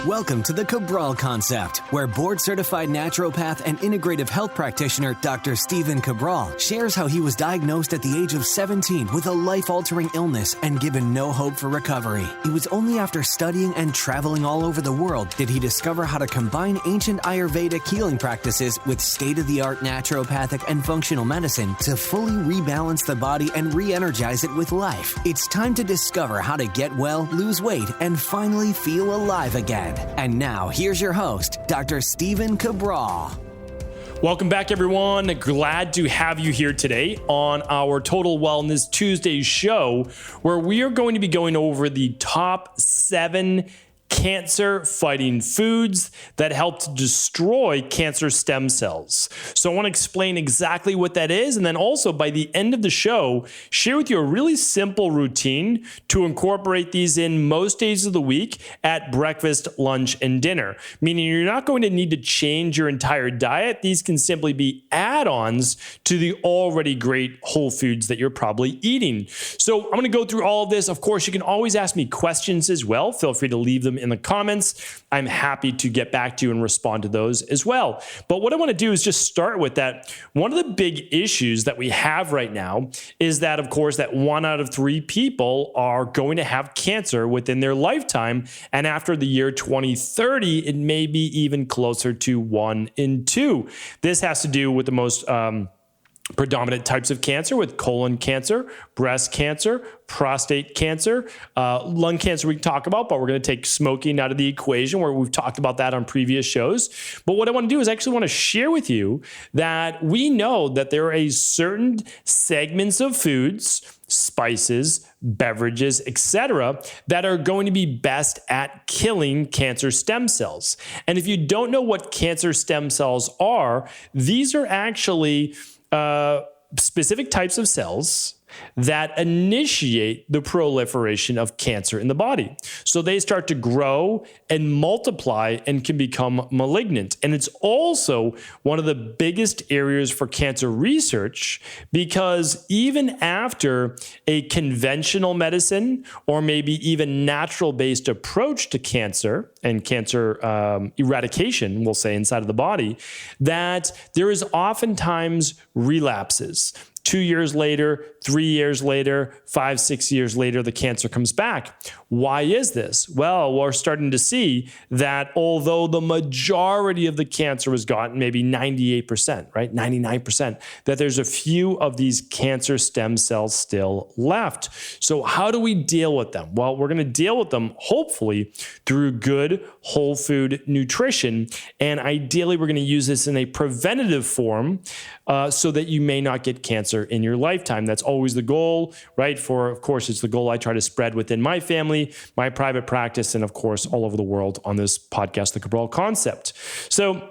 Welcome to the Cabral Concept, where board-certified naturopath and integrative health practitioner Dr. Stephen Cabral shares how he was diagnosed at the age of 17 with a life-altering illness and given no hope for recovery. It was only after studying and traveling all over the world did he discover how to combine ancient Ayurvedic healing practices with state-of-the-art naturopathic and functional medicine to fully rebalance the body and re-energize it with life. It's time to discover how to get well, lose weight, and finally feel alive again. And now, here's your host, Dr. Stephen Cabral. Welcome back, everyone. Glad to have you here today on our Total Wellness Tuesday show, where we are going to be going over the top 7 cancer-fighting foods that help to destroy cancer stem cells. So I want to explain exactly what that is, and then also by the end of the show, share with you a really simple routine to incorporate these in most days of the week at breakfast, lunch, and dinner, meaning you're not going to need to change your entire diet. These can simply be add-ons to the already great whole foods that you're probably eating. So I'm going to go through all of this. Of course, you can always ask me questions as well. Feel free to leave them in the comments. I'm happy to get back to you and respond to those as well. But what I want to do is just start with that. One of the big issues that we have right now is that, of course, that 1 out of 3 people are going to have cancer within their lifetime. And after the year 2030, it may be even closer to 1 in 2. This has to do with the most predominant types of cancer, with colon cancer, breast cancer, prostate cancer, lung cancer we can talk about, but we're going to take smoking out of the equation, where we've talked about that on previous shows. But what I want to do is actually want to share with you that we know that there are certain segments of foods, spices, beverages, etc., that are going to be best at killing cancer stem cells. And if you don't know what cancer stem cells are, these are actually specific types of cells that initiate the proliferation of cancer in the body. So they start to grow and multiply and can become malignant. And it's also one of the biggest areas for cancer research, because even after a conventional medicine or maybe even natural-based approach to cancer and cancer eradication, we'll say, inside of the body, that there is oftentimes relapses. 2 years later, 3 years later, 5, 6 years later, the cancer comes back. Why is this? Well, we're starting to see that although the majority of the cancer was gotten, maybe 98%, right? 99%, that there's a few of these cancer stem cells still left. So how do we deal with them? Well, we're going to deal with them, hopefully, through good whole food nutrition. And ideally, we're going to use this in a preventative form so that you may not get cancer in your lifetime. That's always the goal, right? Of course, it's the goal I try to spread within my family, my private practice, and of course, all over the world on this podcast, The Cabral Concept. So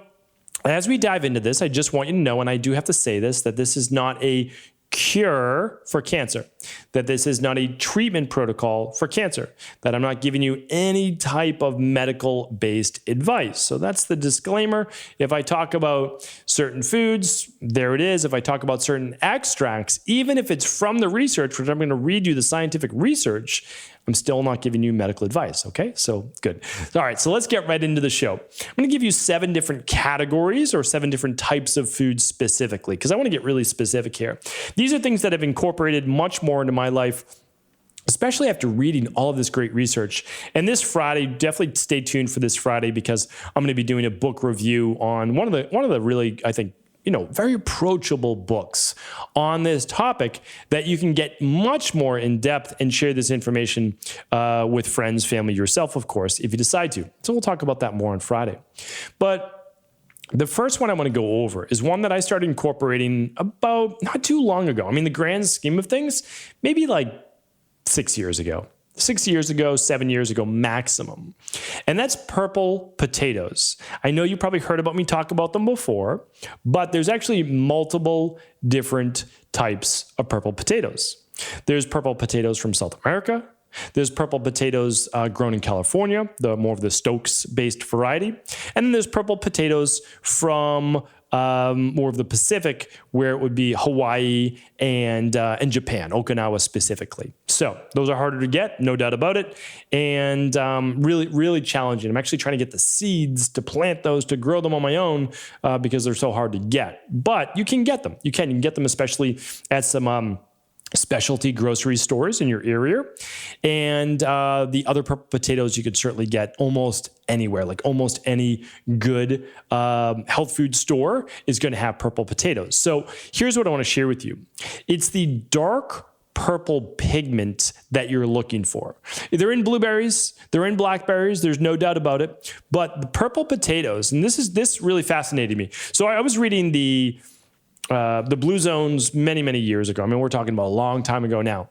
as we dive into this, I just want you to know, and I do have to say this, that this is not a cure for cancer, that this is not a treatment protocol for cancer, that I'm not giving you any type of medical-based advice. So that's the disclaimer. If I talk about certain foods, there it is. If I talk about certain extracts, even if it's from the research, which I'm going to read you the scientific research, I'm still not giving you medical advice, okay? So good. All right, so let's get right into the show. I'm going to give you 7 different categories or 7 different types of foods specifically, because I want to get really specific here. These are things that I've incorporated much more into my life, especially after reading all of this great research. And this Friday, definitely stay tuned for this Friday, because I'm going to be doing a book review on one of the really, I think, very approachable books on this topic that you can get much more in depth and share this information with friends, family, yourself, of course, if you decide to. So we'll talk about that more on Friday. But the first one I want to go over is one that I started incorporating about not too long ago. I mean, the grand scheme of things, maybe like 6 years ago. 6 years ago, 7 years ago, maximum. And that's purple potatoes. I know you probably heard about me talk about them before, but there's actually multiple different types of purple potatoes. There's purple potatoes from South America. There's purple potatoes grown in California, more of the Stokes-based variety. And then there's purple potatoes from more of the Pacific, where it would be Hawaii and Japan, Okinawa specifically. So those are harder to get, no doubt about it, and really, really challenging. I'm actually trying to get the seeds to plant those, to grow them on my own because they're so hard to get. But you can get them. You can get them, especially at some specialty grocery stores in your area. And the other purple potatoes you could certainly get almost anywhere. Like almost any good health food store is going to have purple potatoes. So here's what I want to share with you. It's the dark purple pigment that you're looking for. They're in blueberries, they're in blackberries, there's no doubt about it. But the purple potatoes, and this really fascinated me. So I was reading the Blue Zones many years ago. I mean, we're talking about a long time ago now.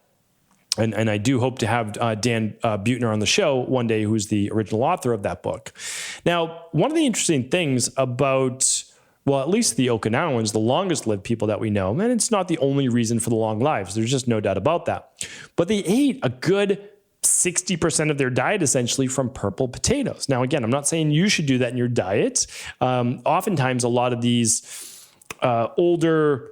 And I do hope to have Dan Buettner on the show one day, who's the original author of that book. Now, one of the interesting things about, well, at least the Okinawans, the longest lived people that we know, and it's not the only reason for the long lives. There's just no doubt about that. But they ate a good 60% of their diet essentially from purple potatoes. Now, again, I'm not saying you should do that in your diet. Oftentimes, a lot of these older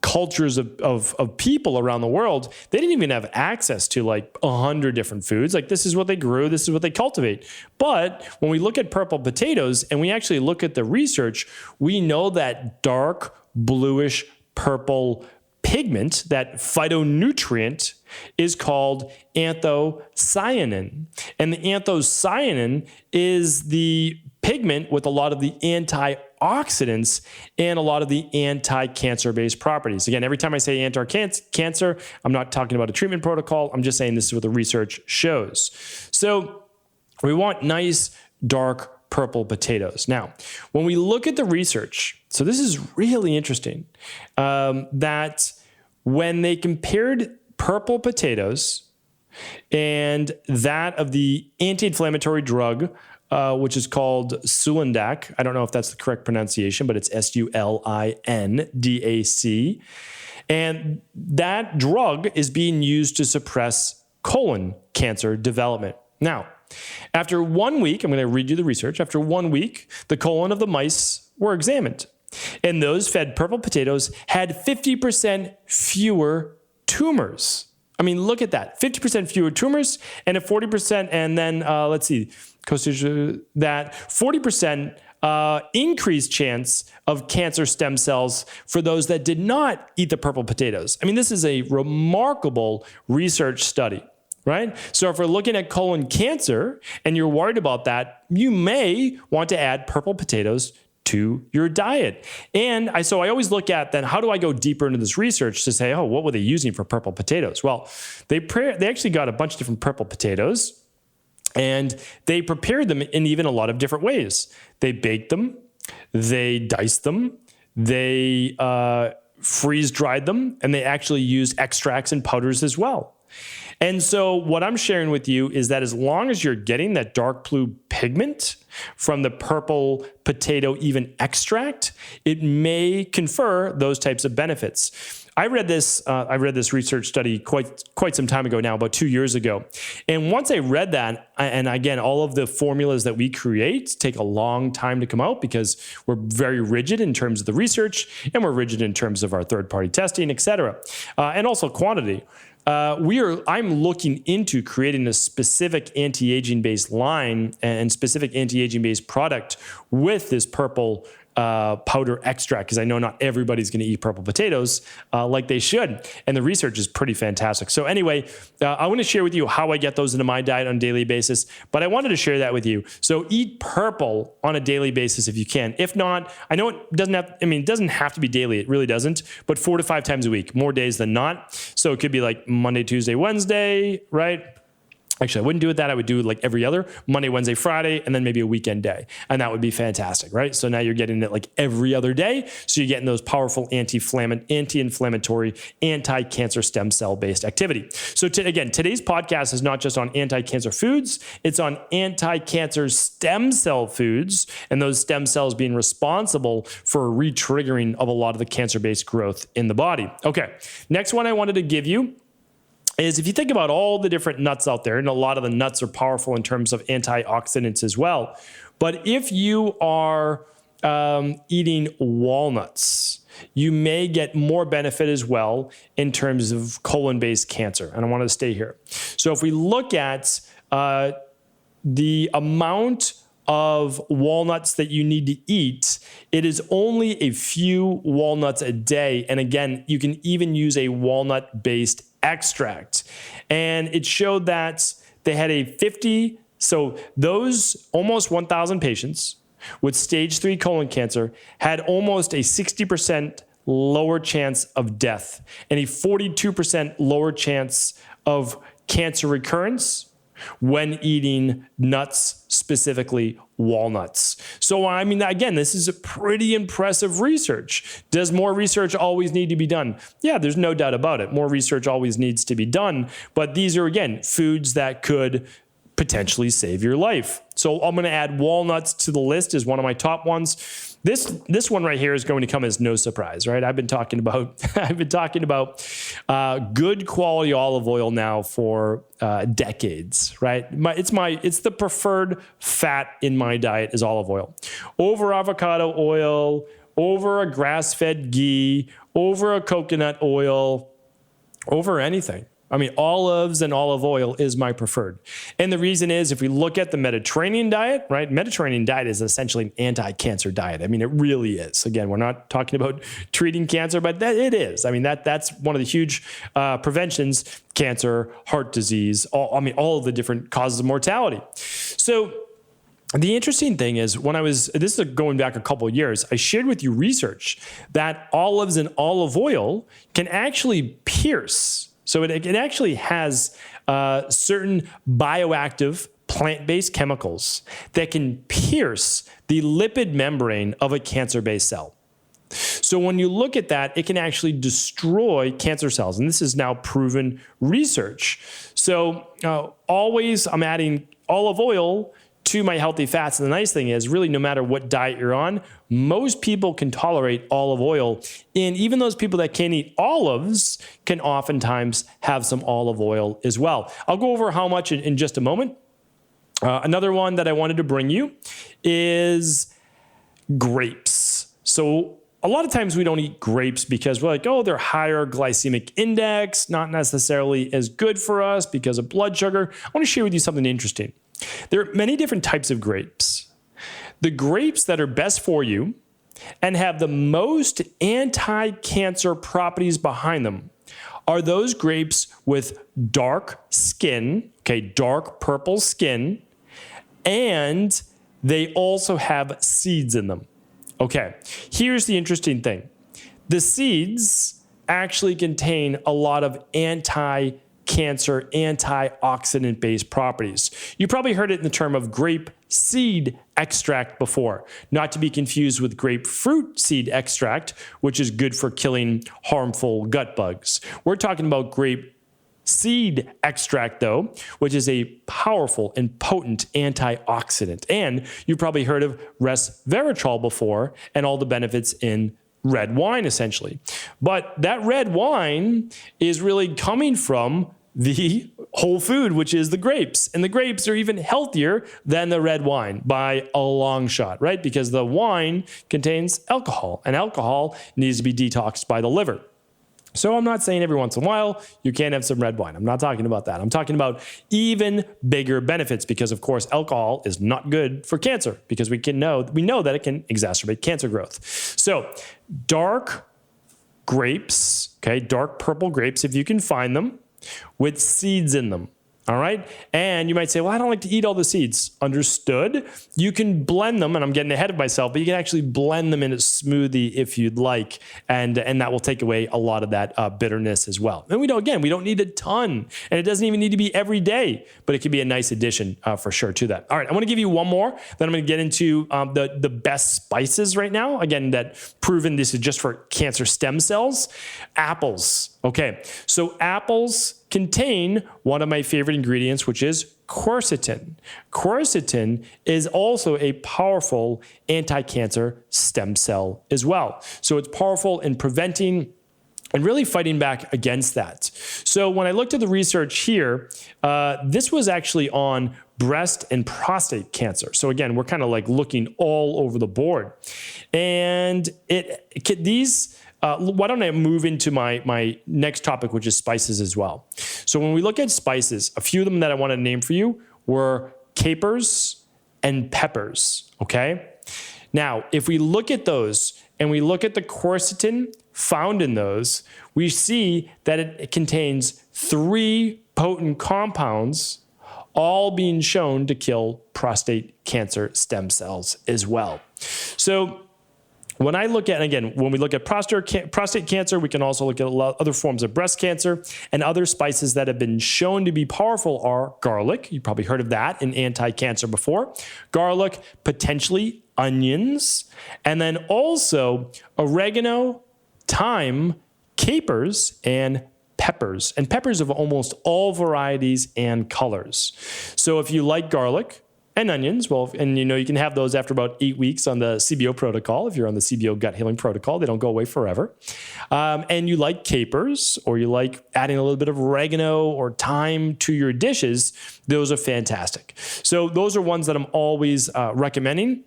cultures of people around the world, they didn't even have access to like 100 different foods. Like this is what they grew, this is what they cultivate. But when we look at purple potatoes and we actually look at the research, we know that dark bluish purple pigment, that phytonutrient, is called anthocyanin. And the anthocyanin is the pigment with a lot of the antioxidants and a lot of the anti-cancer-based properties. Again, every time I say anti-cancer, I'm not talking about a treatment protocol. I'm just saying this is what the research shows. So we want nice, dark purple potatoes. Now, when we look at the research, so this is really interesting, that when they compared purple potatoes and that of the anti-inflammatory drug, which is called Sulindac. I don't know if that's the correct pronunciation, but it's Sulindac. And that drug is being used to suppress colon cancer development. Now, after 1 week, I'm going to read you the research. After 1 week, the colon of the mice were examined. And those fed purple potatoes had 50% fewer tumors. I mean, look at that. 50% fewer tumors and a 40%, and then let's see, that 40% increased chance of cancer stem cells for those that did not eat the purple potatoes. I mean, this is a remarkable research study, right? So if we're looking at colon cancer and you're worried about that, you may want to add purple potatoes to your diet. And so I always look at then, how do I go deeper into this research to say, oh, what were they using for purple potatoes? Well, they actually got a bunch of different purple potatoes, and they prepared them in even a lot of different ways. They baked them, they diced them, they freeze-dried them, and they actually used extracts and powders as well. And so what I'm sharing with you is that as long as you're getting that dark blue pigment from the purple potato even extract, it may confer those types of benefits. I read this research study quite some time ago now, about 2 years ago. And once I read that, and again, all of the formulas that we create take a long time to come out because we're very rigid in terms of the research, and we're rigid in terms of our third-party testing, et cetera, and also quantity. I'm looking into creating a specific anti-aging based line and specific anti-aging based product with this purple powder extract, because I know not everybody's going to eat purple potatoes like they should. And the research is pretty fantastic. So anyway, I want to share with you how I get those into my diet on a daily basis, but I wanted to share that with you. So eat purple on a daily basis if you can. If not, I know it doesn't have to be daily. It really doesn't, but 4 to 5 times a week, more days than not. So it could be like Monday, Tuesday, Wednesday, right? Actually, I wouldn't do it that. I would do it like every other Monday, Wednesday, Friday, and then maybe a weekend day. And that would be fantastic, right? So now you're getting it like every other day. So you're getting those powerful anti-inflammatory, anti-cancer stem cell based activity. So again, today's podcast is not just on anti-cancer foods. It's on anti-cancer stem cell foods and those stem cells being responsible for re-triggering of a lot of the cancer-based growth in the body. Okay, next one I wanted to give you is if you think about all the different nuts out there, and a lot of the nuts are powerful in terms of antioxidants as well, but if you are eating walnuts, you may get more benefit as well in terms of colon-based cancer. And I want to stay here. So if we look at the amount of walnuts that you need to eat, it is only a few walnuts a day. And again, you can even use a walnut-based extract. And it showed that they had so those almost 1,000 patients with stage 3 colon cancer had almost a 60% lower chance of death and a 42% lower chance of cancer recurrence when eating nuts, specifically walnuts. So, I mean, again, this is a pretty impressive research. Does more research always need to be done? Yeah, there's no doubt about it. More research always needs to be done. But these are, again, foods that could potentially save your life. So I'm going to add walnuts to the list as one of my top ones. This one right here is going to come as no surprise, right? I've been talking about good quality olive oil now for decades, right? It's the preferred fat in my diet is olive oil, over avocado oil, over a grass-fed ghee, over a coconut oil, over anything. I mean, olives and olive oil is my preferred. And the reason is, if we look at the Mediterranean diet, right? Mediterranean diet is essentially an anti-cancer diet. I mean, it really is. Again, we're not talking about treating cancer, but it is. I mean, that's one of the huge preventions: cancer, heart disease, all of the different causes of mortality. So the interesting thing is, this is going back a couple of years, I shared with you research that olives and olive oil can actually pierce. So it actually has certain bioactive plant-based chemicals that can pierce the lipid membrane of a cancer-based cell. So when you look at that, it can actually destroy cancer cells. And this is now proven research. So always I'm adding olive oil to my healthy fats. And the nice thing is, really, no matter what diet you're on, most people can tolerate olive oil. And even those people that can't eat olives can oftentimes have some olive oil as well. I'll go over how much in just a moment. Another one that I wanted to bring you is grapes. So a lot of times we don't eat grapes because we're like, oh, they're higher glycemic index, not necessarily as good for us because of blood sugar. I want to share with you something interesting. There are many different types of grapes. The grapes that are best for you and have the most anti-cancer properties behind them are those grapes with dark skin, dark purple skin, and they also have seeds in them. Okay, here's the interesting thing. The seeds actually contain a lot of anti-cancer, antioxidant-based properties. You probably heard it in the term of grape seed extract before, not to be confused with grapefruit seed extract, which is good for killing harmful gut bugs. We're talking about grape seed extract, though, which is a powerful and potent antioxidant. And you've probably heard of resveratrol before and all the benefits in red wine, essentially. But that red wine is really coming from the whole food, which is the grapes. And the grapes are even healthier than the red wine by a long shot, right? Because the wine contains alcohol, and alcohol needs to be detoxed by the liver. So I'm not saying every once in a while you can't have some red wine. I'm not talking about that. I'm talking about even bigger benefits because, of course, alcohol is not good for cancer because we know that it can exacerbate cancer growth. So dark grapes, dark purple grapes, if you can find them, with seeds in them. All right. And you might say, well, I don't like to eat all the seeds. Understood. You can blend them, and I'm getting ahead of myself, but you can actually blend them in a smoothie if you'd like. And that will take away a lot of that bitterness as well. And we don't need a ton, and it doesn't even need to be every day, but it could be a nice addition for sure to that. All right. I want to give you one more, then I'm going to get into the best spices right now. Again, that proven this is just for cancer stem cells. Apples. Okay. So apples contain one of my favorite ingredients, which is quercetin. Quercetin is also a powerful anti-cancer stem cell as well. So it's powerful in preventing and really fighting back against that. So when I looked at the research here, this was actually on breast and prostate cancer. So again, we're kind of like looking all over the board. And why don't I move into my next topic, which is spices as well. So when we look at spices, a few of them that I want to name for you were capers and peppers, okay? Now, if we look at those and we look at the quercetin found in those, we see that it contains 3 potent compounds, all being shown to kill prostate cancer stem cells as well. So when I look at, and again, when we look at prostate cancer, we can also look at a lot other forms of breast cancer, and other spices that have been shown to be powerful are garlic. You probably heard of that in anti-cancer before. Garlic, potentially onions, and then also oregano, thyme, capers, and peppers. And peppers of almost all varieties and colors. So if you like garlic and onions, well, and you can have those after about 8 weeks on the CBO protocol. If you're on the CBO gut healing protocol, they don't go away forever. And you like capers, or you like adding a little bit of oregano or thyme to your dishes, those are fantastic. So those are ones that I'm always recommending,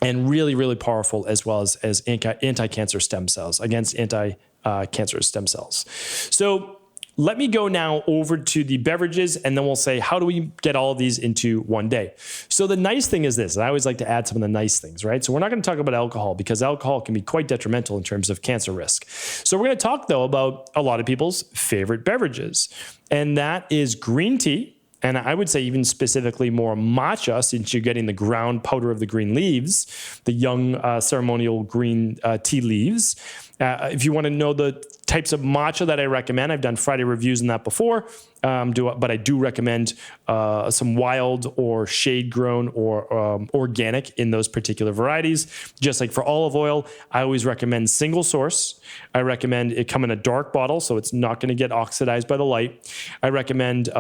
and really, really powerful, as well as anti-cancer stem cells, against anti-cancer stem cells. So let me go now over to the beverages, and then we'll say, how do we get all of these into one day? So the nice thing is this, and I always like to add some of the nice things, right? So we're not going to talk about alcohol, because alcohol can be quite detrimental in terms of cancer risk. So we're going to talk, though, about a lot of people's favorite beverages, and that is green tea. And I would say even specifically more matcha, since you're getting the ground powder of the green leaves, the young ceremonial green tea leaves. If you want to know the types of matcha that I recommend, I've done Friday reviews on that before, but I do recommend some wild or shade grown or organic in those particular varieties. Just like for olive oil, I always recommend single source. I recommend it come in a dark bottle, so it's not going to get oxidized by the light. I recommend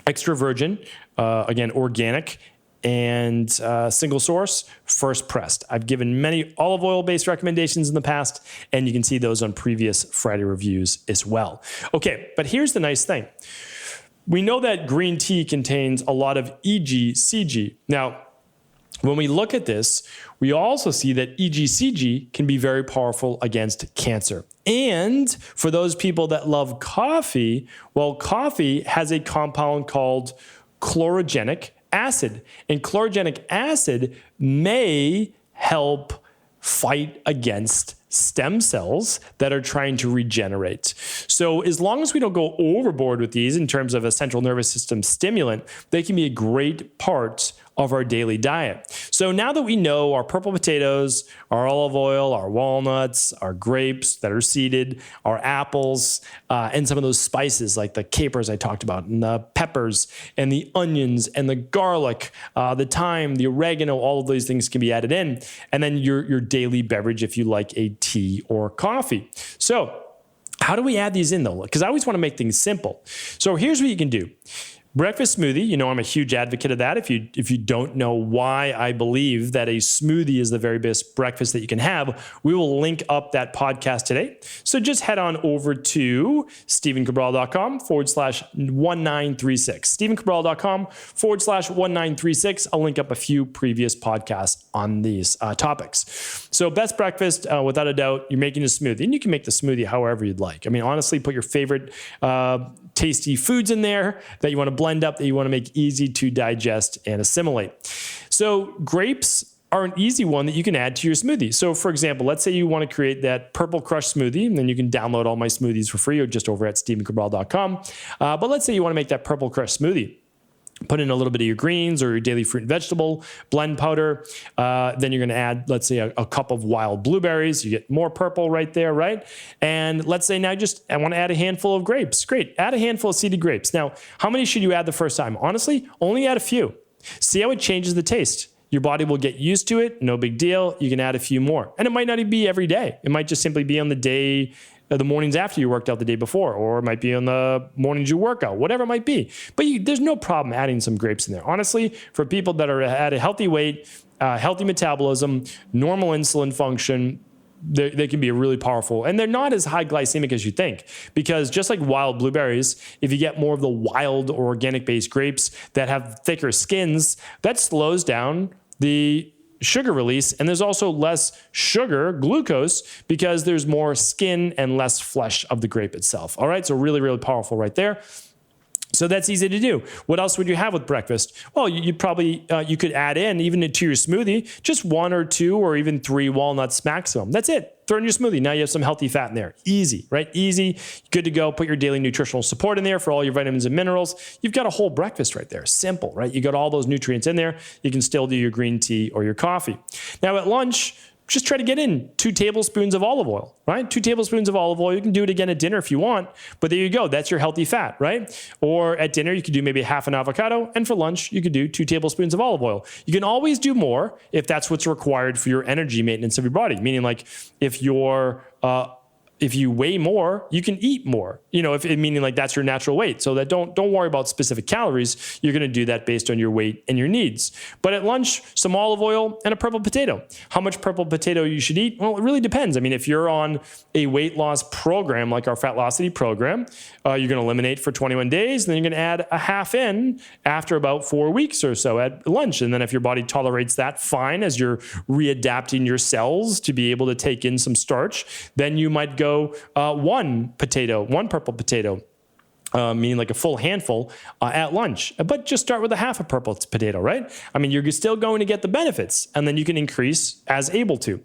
extra virgin, again, organic, and single source, first pressed. I've given many olive oil-based recommendations in the past, and you can see those on previous Friday reviews as well. Okay, but here's the nice thing. We know that green tea contains a lot of EGCG. Now, when we look at this, we also see that EGCG can be very powerful against cancer. And for those people that love coffee, well, coffee has a compound called chlorogenic acid. And chlorogenic acid may help fight against stem cells that are trying to regenerate. So as long as we don't go overboard with these in terms of a central nervous system stimulant, they can be a great part of our daily diet. So now that we know our purple potatoes, our olive oil, our walnuts, our grapes that are seeded, our apples, and some of those spices like the capers I talked about, and the peppers, and the onions, and the garlic, the thyme, the oregano, all of those things can be added in. And then your daily beverage if you like a tea or coffee. So how do we add these in though? Because I always want to make things simple. So here's what you can do. Breakfast smoothie, I'm a huge advocate of that. If you don't know why I believe that a smoothie is the very best breakfast that you can have, we will link up that podcast today. So just head on over to stephencabral.com/1936. stephencabral.com/1936. I'll link up a few previous podcasts on these topics. So best breakfast, without a doubt, you're making a smoothie. And you can make the smoothie however you'd like. I mean, honestly, put your favorite tasty foods in there that you want to blend up, that you want to make easy to digest and assimilate. So grapes are an easy one that you can add to your smoothie. So for example, let's say you want to create that purple crush smoothie, and then you can download all my smoothies for free or just over at stephencabral.com. But let's say you want to make that purple crush smoothie. Put in a little bit of your greens or your daily fruit and vegetable blend powder. Then you're going to add, let's say, a cup of wild blueberries. You get more purple right there, right? And let's say now I want to add a handful of grapes. Great. Add a handful of seeded grapes. Now, how many should you add the first time? Honestly, only add a few. See how it changes the taste. Your body will get used to it. No big deal. You can add a few more. And it might not even be every day. It might just simply be on the day, the mornings after you worked out the day before, or it might be on the mornings you work out, whatever it might be. But there's no problem adding some grapes in there. Honestly, for people that are at a healthy weight, healthy metabolism, normal insulin function, they can be really powerful, and they're not as high glycemic as you think, because just like wild blueberries, if you get more of the wild or organic based grapes that have thicker skins, that slows down the sugar release, and there's also less sugar, glucose, because there's more skin and less flesh of the grape itself. All right, so really, really powerful right there. So that's easy to do. What else would you have with breakfast? Well, you'd probably, you could add in, even into your smoothie, just 1 or 2 or even 3 walnuts maximum. That's it. Throw in your smoothie. Now you have some healthy fat in there. Easy, right? Easy. Good to go. Put your daily nutritional support in there for all your vitamins and minerals. You've got a whole breakfast right there. Simple, right? You got all those nutrients in there. You can still do your green tea or your coffee. Now at lunch, just try to get in 2 tablespoons of olive oil, right? 2 tablespoons of olive oil. You can do it again at dinner if you want, but there you go. That's your healthy fat, right? Or at dinner, you could do maybe half an avocado, and for lunch, you could do 2 tablespoons of olive oil. You can always do more if that's what's required for your energy maintenance of your body, meaning like if you weigh more, you can eat more, meaning like that's your natural weight. So that don't worry about specific calories. You're going to do that based on your weight and your needs. But at lunch, some olive oil and a purple potato. How much purple potato you should eat? Well, it really depends. I mean, if you're on a weight loss program, like our Fatlocity program, you're going to eliminate for 21 days, and then you're going to add a half in after about 4 weeks or so at lunch. And then if your body tolerates that, fine, as you're readapting your cells to be able to take in some starch, then you might go 1 purple potato, meaning like a full handful at lunch. But just start with a half a purple potato, right? I mean, you're still going to get the benefits, and then you can increase as able to.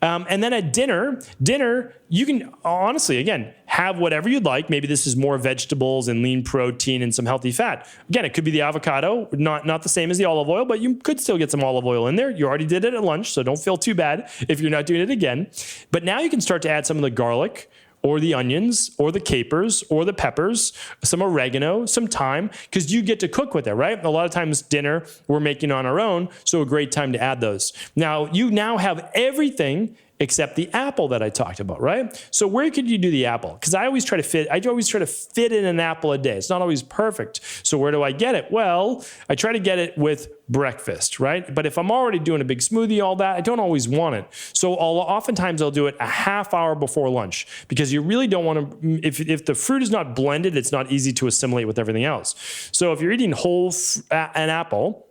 And then at dinner, you can honestly, again, have whatever you'd like. Maybe this is more vegetables and lean protein and some healthy fat. Again, it could be the avocado, not the same as the olive oil, but you could still get some olive oil in there. You already did it at lunch, so don't feel too bad if you're not doing it again. But now you can start to add some of the garlic, or the onions, or the capers, or the peppers, some oregano, some thyme, because you get to cook with it, right? A lot of times dinner we're making on our own, so a great time to add those. Now, you now have everything except the apple that I talked about, right? So where could you do the apple? Because I always try to fit in an apple a day. It's not always perfect. So where do I get it? Well, I try to get it with breakfast, right? But if I'm already doing a big smoothie, all that, I don't always want it. So oftentimes I'll do it a half hour before lunch, because you really don't want to, if the fruit is not blended, it's not easy to assimilate with everything else. So if you're eating an apple,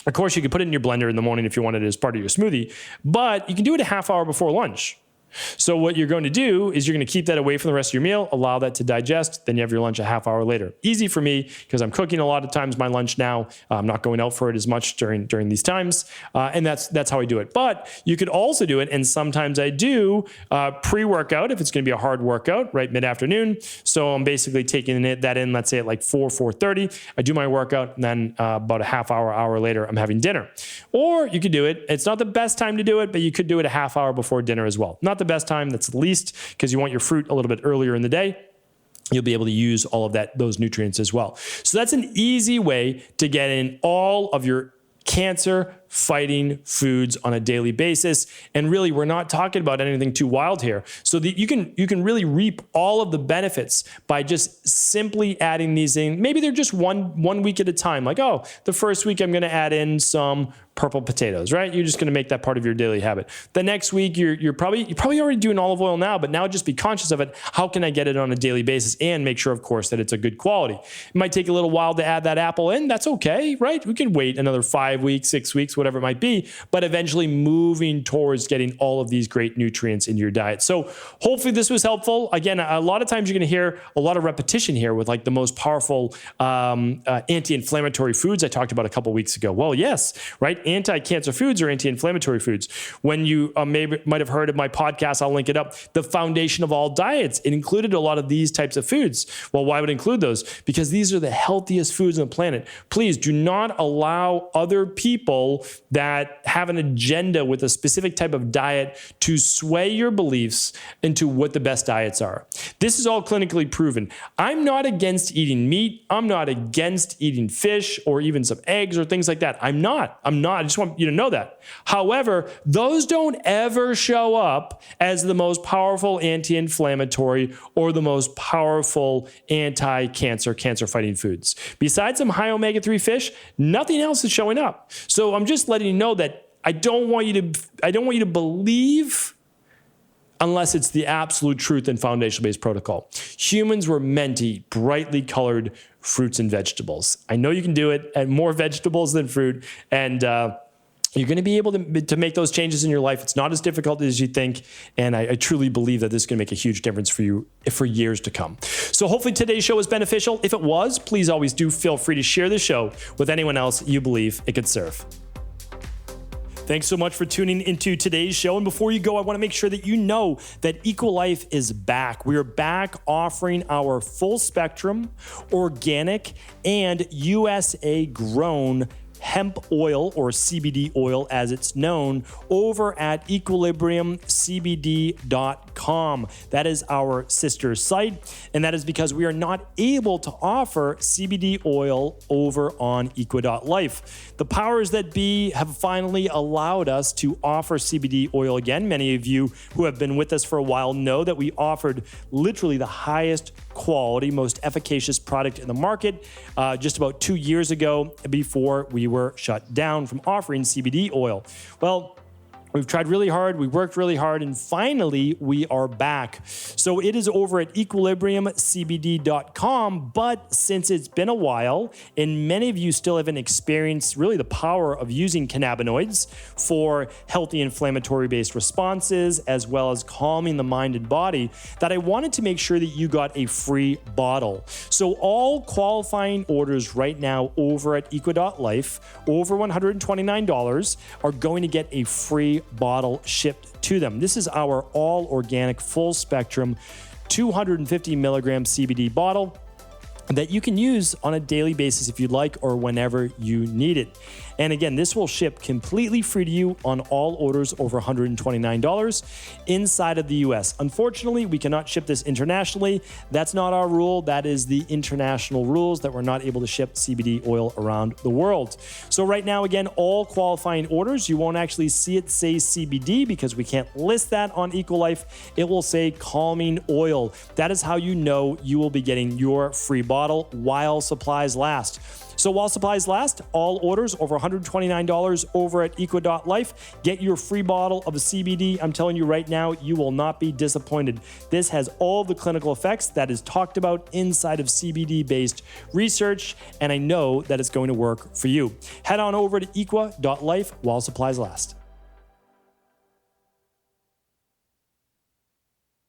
of course, you could put it in your blender in the morning if you wanted it as part of your smoothie, but you can do it a half hour before lunch. So what you're going to do is you're going to keep that away from the rest of your meal, allow that to digest, then you have your lunch a half hour later. Easy for me because I'm cooking a lot of times my lunch now. I'm not going out for it as much during these times, and that's how I do it. But you could also do it, and sometimes I do pre-workout if it's going to be a hard workout, right, mid-afternoon. So I'm basically taking that in, let's say at like 4:30. I do my workout, and then about a half hour later, I'm having dinner. Or you could do it. It's not the best time to do it, but you could do it a half hour before dinner as well. Not the best time, that's the least, because you want your fruit a little bit earlier in the day. You'll be able to use all of those nutrients as well. So that's an easy way to get in all of your cancer fighting foods on a daily basis. And really, we're not talking about anything too wild here. So that you can really reap all of the benefits by just simply adding these in. Maybe they're just one week at a time. Like, oh, the first week I'm going to add in some purple potatoes, right? You're just going to make that part of your daily habit. The next week, you're probably already doing olive oil now, but now just be conscious of it. How can I get it on a daily basis and make sure, of course, that it's a good quality? It might take a little while to add that apple in. That's okay, right? We can wait another 5 weeks, 6 weeks, whatever it might be, but eventually moving towards getting all of these great nutrients into your diet. So hopefully this was helpful. Again, a lot of times you're going to hear a lot of repetition here with like the most powerful anti-inflammatory foods I talked about a couple weeks ago. Well, yes, right? Anti-cancer foods or anti-inflammatory foods. When you might have heard of my podcast, I'll link it up, The Foundation of All Diets. It included a lot of these types of foods. Well, why would it include those? Because these are the healthiest foods on the planet. Please do not allow other people that have an agenda with a specific type of diet to sway your beliefs into what the best diets are. This is all clinically proven. I'm not against eating meat. I'm not against eating fish or even some eggs or things like that. I'm not. I just want you to know that. However, those don't ever show up as the most powerful anti-inflammatory or the most powerful anti-cancer, cancer-fighting foods. Besides some high omega-3 fish, nothing else is showing up. So I'm just letting you know that I don't want you to believe unless it's the absolute truth and foundation-based protocol. Humans were meant to eat brightly colored fruits and vegetables. I know you can do it, and more vegetables than fruit, and you're going to be able to make those changes in your life. It's not as difficult as you think, and I truly believe that this is going to make a huge difference for you for years to come. So hopefully today's show was beneficial. If it was, please always do feel free to share the show with anyone else you believe it could serve. Thanks so much for tuning into today's show. And before you go, I want to make sure that you know that Equilife is back. We are back offering our full spectrum, organic, and USA grown hemp oil, or CBD oil as it's known, over at equilibriumcbd.com. That is our sister site, and that is because we are not able to offer CBD oil over on equa.life. The powers that be have finally allowed us to offer CBD oil again. Many of you who have been with us for a while know that we offered literally the highest quality, most efficacious product in the market just about 2 years ago, before we were shut down from offering CBD oil. Well, we've tried really hard, we worked really hard, and finally we are back. So it is over at equilibriumcbd.com, but since it's been a while and many of you still haven't experienced really the power of using cannabinoids for healthy inflammatory-based responses, as well as calming the mind and body, that I wanted to make sure that you got a free bottle. So all qualifying orders right now over at equa.life, over $129, are going to get a free bottle shipped to them. This is our all organic, full spectrum, 250 milligram CBD bottle that you can use on a daily basis if you'd like, or whenever you need it. And again, this will ship completely free to you on all orders over $129 inside of the US. Unfortunately, we cannot ship this internationally. That's not our rule. That is the international rules, that we're not able to ship CBD oil around the world. So right now, again, all qualifying orders, you won't actually see it say CBD because we can't list that on Equilife. It will say calming oil. That is how you know you will be getting your free bottle while supplies last. So while supplies last, all orders over $129 over at equa.life, get your free bottle of CBD. I'm telling you right now, you will not be disappointed. This has all the clinical effects that is talked about inside of CBD-based research, and I know that it's going to work for you. Head on over to equa.life while supplies last.